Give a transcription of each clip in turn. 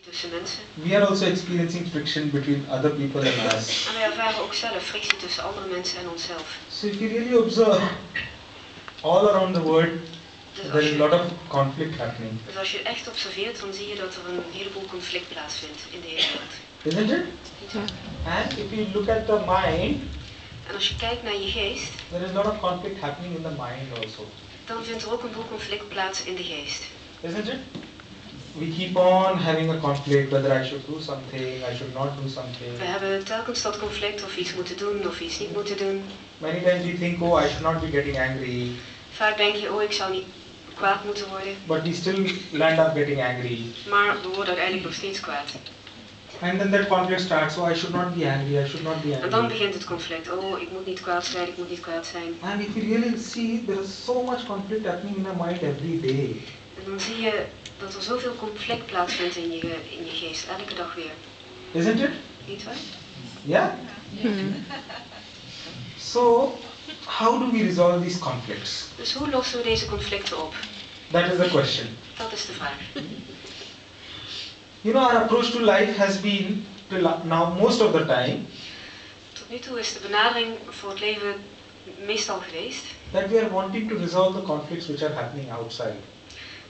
tussen mensen. We are also experiencing friction between other people and us. En wij ervaren ook zelf frictie tussen andere mensen en onszelf. So if you really observe, all around the world, there is a lot of conflict happening. Dus als je echt observeert, dan zie je dat er een heleboel conflict plaatsvindt in de hele wereld. Isn't it? And if you look at the mind, en als je kijkt naar je geest, there is a lot of conflict happening in the mind also. Dan vindt er ook een boel conflict plaats in de geest. Isn't it? We keep on having a conflict whether I should do something, I should not do something. We hebben telkens dat conflict of we iets moeten doen of iets niet moeten doen. Many times we think, oh, I should not be getting angry. Vaak denk je, oh, ik zou niet kwaad moeten worden. But we still land up getting angry. Maar we worden uiteindelijk nog steeds kwaad. And then that conflict starts, oh, I should not be angry, I should not be angry. En dan begint het conflict, oh, ik moet niet kwaad zijn, ik moet niet kwaad zijn. And if you really see, there is so much conflict happening in our mind every day. En dan zie je dat er zoveel conflict plaatsvindt in je geest, elke dag weer. Isn't it? Niet waar? Yeah? So, how do we resolve these conflicts? Dus hoe lossen we deze conflicten op? That is the question. Dat is de vraag. You know, our approach to life has been, till now, most of the time, tot nu toe is de benadering voor het leven meestal geweest that we are wanting to resolve the conflicts which are happening outside.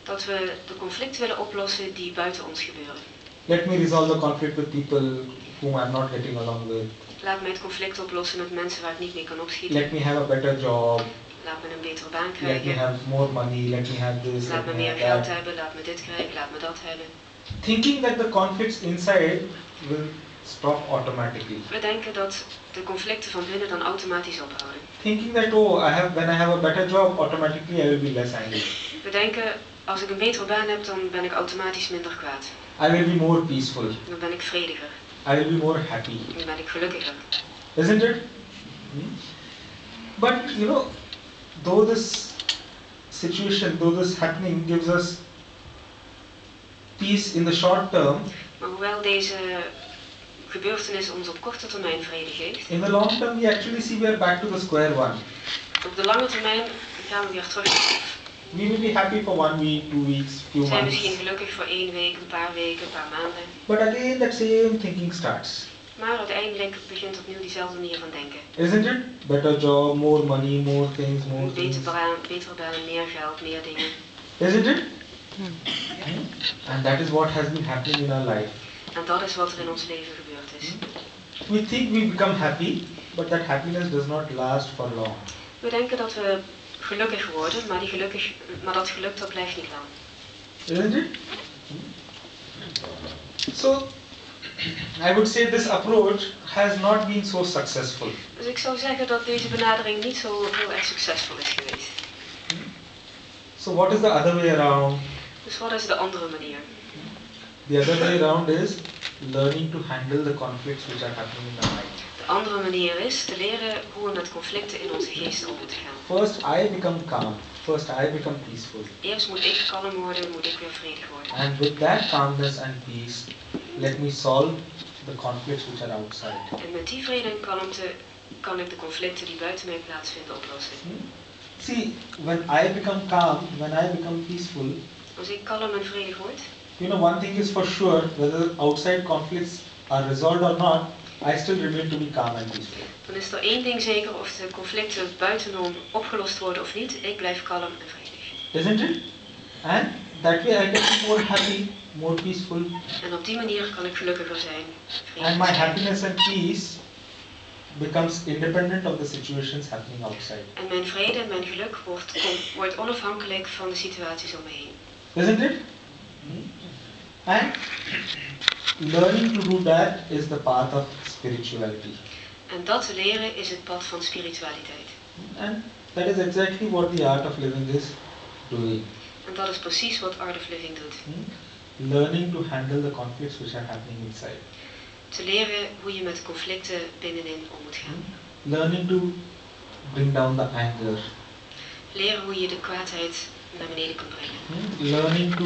Dat we de conflicten willen oplossen die buiten ons gebeuren. Let me resolve the conflict with people whom I'm not getting along with. Laat me het conflict oplossen met mensen waar ik niet mee kan opschieten. Let me have a better job. Laat me een betere baan Let krijgen. me have more money. Let me have this. Laat me meer geld hebben. Laat me dit krijgen. Laat me dat hebben. Thinking that the conflicts inside will stop automatically. We denken dat de conflicten van binnen dan automatisch ophouden. Thinking that, oh, when I have a better job, automatically I will be less angry. We denken, als ik een betere baan heb, dan ben ik automatisch minder kwaad. I will be more peaceful. Dan ben ik vrediger. I will be more happy. Dan ben ik gelukkiger. Isn't it? But, you know, though this situation, though this happening gives us peace in the short term, maar hoewel deze gebeurtenis ons op korte termijn vrede geeft, in the long term we actually see we are back to the square one. op de lange termijn gaan we weer terug naar af. We will be happy for 1 week, 2 weeks, few We zijn months. misschien gelukkig voor 1 week, een paar weken, een paar maanden. But again that same thinking starts. Maar uiteindelijk begint opnieuw diezelfde manier van denken. Isn't it? Better job, more money, more things, more Een things. betere baan, meer geld, meer dingen. Isn't it? And that is what has been happening in our life. En dat is wat er in ons leven gebeurd is. We think we become happy, but that happiness does not last for long. We denken dat we gelukkig worden, maar dat geluk dat blijft niet lang. Isn't it? So, I would say this approach has not been so successful. Dus ik zou zeggen dat deze benadering niet zo heel erg succesvol is geweest. So what is the other way around? Dus wat is de andere manier? The other way around is learning to handle the conflicts which are happening in the mind. De andere manier is te leren hoe we met conflicten in onze geest om moeten gaan. First I become calm. First I become peaceful. Eerst moet ik kalm worden, moet ik weer vredig worden. And with that calmness and peace, let me solve the conflicts which are outside. En met die vrede en kalmte kan ik de conflicten die buiten mij plaatsvinden oplossen. See, when I become calm, when I become peaceful, Als ik kalm en vredig word, you know, one thing is for sure, whether outside conflicts are resolved or not, I still remain to be calm and peaceful. dan is er één ding zeker, of de conflicten buitenom opgelost worden of niet, ik blijf kalm en vredig. Isn't it? And that way I can be more happy, more peaceful. En op die manier kan ik gelukkiger zijn. And my happiness and peace becomes independent of the situations happening outside. En mijn vrede en mijn geluk wordt onafhankelijk van de situaties om me heen. Isn't it? And learning to do that is the path of spirituality. En dat te leren is het pad van spiritualiteit. And that is exactly what the art of living is doing. En dat is precies wat Art of Living doet. Learning to handle the conflicts which are happening inside. Te leren hoe je met conflicten binnenin om moet gaan. Learning to bring down the anger. Leren hoe je de kwaadheid naar beneden kan brengen. Learning to,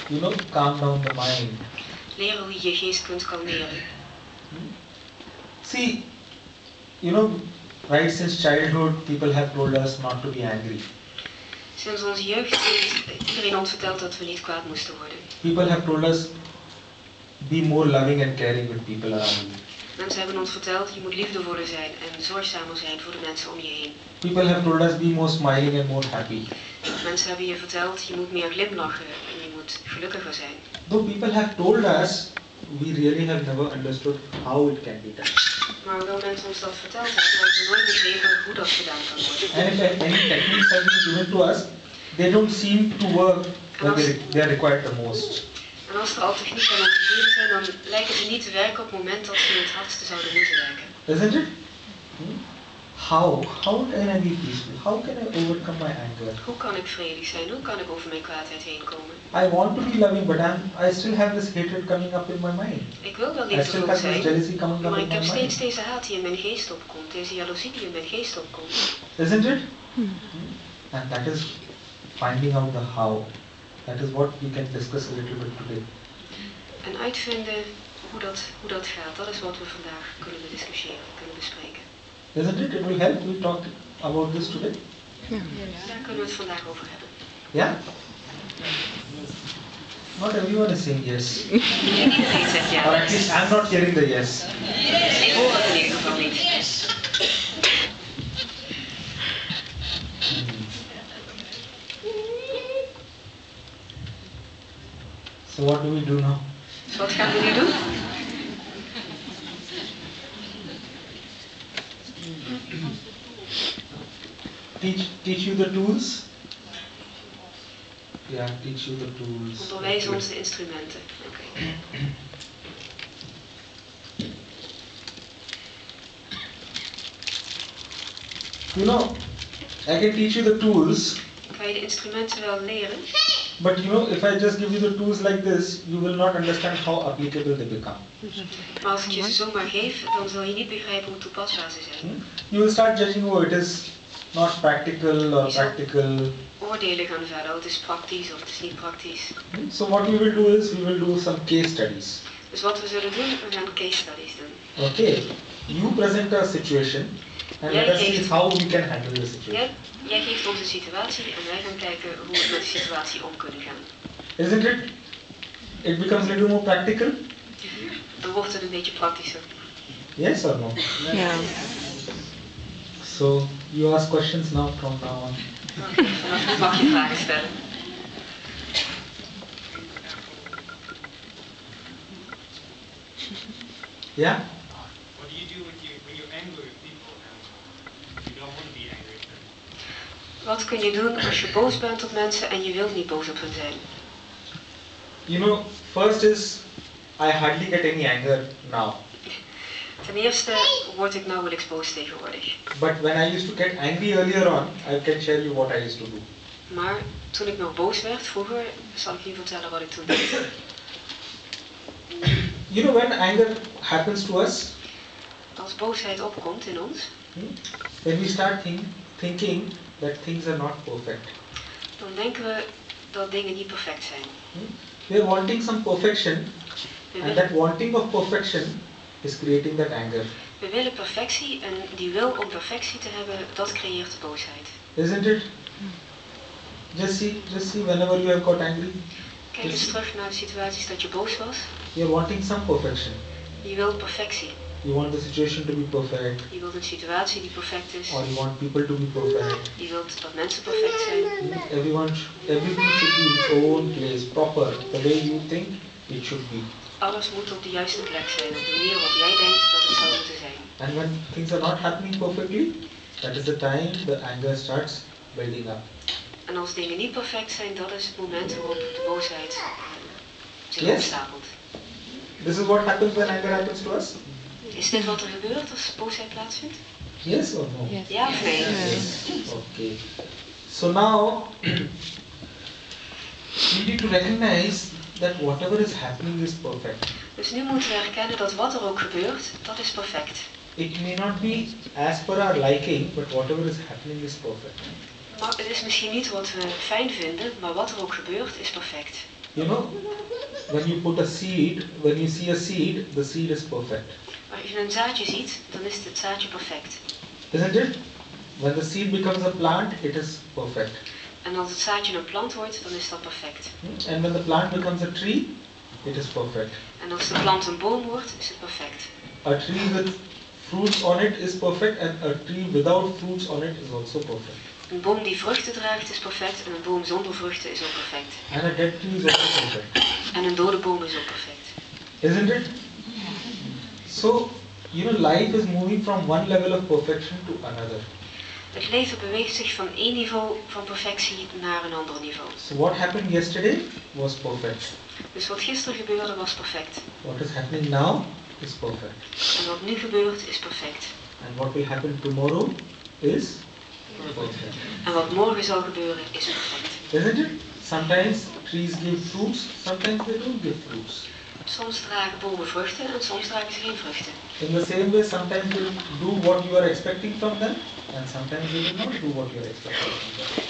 you know, calm down the mind. Leren hoe je je geest kunt kalmeren. See, you know, right since childhood, people have told us not to be angry. Sinds onze jeugd heeft iedereen ons verteld dat we niet kwaad moesten worden. People have told us be more loving and caring with people around you. Mensen hebben ons verteld, je moet liefdevoller zijn en zorgzamer zijn voor de mensen om je heen. People have told us be more smiling and more happy. Mensen hebben je verteld, je moet meer glimlachen en je moet gelukkiger zijn. Though people have told us, we really have never understood how it can be done. Maar hoewel mensen ons dat verteld hebben, hebben we nooit begrepen hoe dat gedaan kan worden. And if any techniques have been given to us, they don't seem to work when they are required the most. En als er al technieken aan gegeven zijn, dan lijken ze niet te werken op het moment dat ze het hardste zouden moeten werken. Isn't it? How can I be peaceful? How can I overcome my anger? Hoe kan ik vredig zijn? Hoe kan ik over mijn kwaadheid heen komen? I want to be loving, but I still have this hatred coming up in my mind. Ik wil wel I still liefdevol have this zijn, jealousy coming up maar in ik my heb steeds mind. deze haat die in mijn geest opkomt, deze jaloezie die in mijn geest opkomt. Isn't it? And that is finding out the how. That is what we can discuss a little bit today. En uitvinden hoe dat gaat, dat is wat we vandaag kunnen discussiëren, kunnen bespreken. Isn't it? It will help. We talk about this today. Daar kunnen we het vandaag over hebben. Yeah? Not everyone is saying yes. Iedereen zegt ja. Or at least I'm not hearing the yes. Ik hoor het in ieder geval niet. So what do we do now? Dus wat gaan we nu doen? Teach you the tools? Yeah, teach you the tools. Onderwijs ons de instrumenten. Oké. You know, I can teach you the tools, Ik kan je de instrumenten wel leren, but you know, if I just give you the tools like this, you will not understand how applicable they become. maar als ik je ze zomaar geef, dan zul je niet begrijpen hoe toepasbaar ze zijn. You will start judging, oh, it is not practical or practical. Oordelen gaan verder, oh, het is praktisch of het is niet praktisch. So what we will do is, we will do some case studies. Dus wat we zullen doen, we gaan case studies doen. Okay, you present a situation and let us see how we can handle the situation. Jij geeft ons een situatie en wij gaan kijken hoe we met de situatie om kunnen gaan. Isn't it? It becomes a little more practical. Dan wordt het een beetje praktischer. Yes or no? Ja. So you ask questions now from now on. Vanaf nu mag je vragen stellen. Yeah? What do you do when you're angry with people and you don't want to be angry with them? Wat kun je doen als je boos bent op mensen en je wilt niet boos op hen zijn? You know, first is I hardly get any anger now. Ten eerste word ik nauwelijks boos tegenwoordig. But when I used to get angry earlier on, I can tell you what I used to do. Maar toen ik nog boos werd vroeger, zal ik je vertellen wat ik toen deed. You know, when anger happens to us, Als boosheid opkomt in ons, when we start thinking that things are not perfect. dan denken we dat dingen niet perfect zijn. We are wanting some perfection, We and that willen, wanting of perfection is creating that anger. we willen perfectie en die wil om perfectie te hebben, dat creëert de boosheid. Isn't it? Just see whenever you have got angry, Kijk eens terug naar de situaties dat je boos was. you are wanting some perfection. Je wilt perfectie. You want the situation to be perfect, Je wilt een situatie die perfect is. or you want people to be perfect. Je wilt dat mensen perfect zijn. Everything should be in its own place, proper, the way you think it should be. Alles moet op de juiste plek zijn, op de manier waarop jij denkt dat het zou moeten zijn. And when things are not happening perfectly, that is the time the anger starts building up. En als dingen niet perfect zijn, dat is het moment waarop de boosheid zich Yes. opstapelt. This is what happens when anger happens to us? Is dit wat er gebeurt als boosheid plaatsvindt? Yes or no? Yes. Ja of nee? Yes. Okay. So now we need to recognize that whatever is happening is perfect. Dus nu moeten we erkennen dat wat er ook gebeurt, dat is perfect. It may not be as per our liking, but whatever is happening is perfect. Maar het is misschien niet wat we fijn vinden, maar wat er ook gebeurt, is perfect. You know, when you put a seed, when you see a seed, the seed is perfect. Maar als je een zaadje ziet, dan is het zaadje perfect. Isn't it? When the seed becomes a plant, it is perfect. En als het zaadje een plant wordt, dan is dat perfect. And when the plant becomes a tree, it is perfect. En als de plant een boom wordt, is het perfect. A tree with fruits on it is perfect, and a tree without fruits on it is also perfect. Een boom die vruchten draagt is perfect en een boom zonder vruchten is ook perfect. And a dead tree is also perfect. En een dode boom is ook perfect. Isn't it? So, life is moving from one level of perfection to another. Het leven beweegt zich van één niveau van perfectie naar een ander niveau. So what happened yesterday was perfect. Dus wat gisteren gebeurde was perfect. What is happening now is perfect. En wat nu gebeurt is perfect. And what will happen tomorrow is perfect. En wat morgen zal gebeuren is perfect. Isn't it? Sometimes trees give fruits, sometimes they don't give fruits. Soms dragen bomen vruchten en soms dragen ze geen vruchten. In the same way, sometimes they do what you are expecting from them, and sometimes they will not do what you are expecting from them.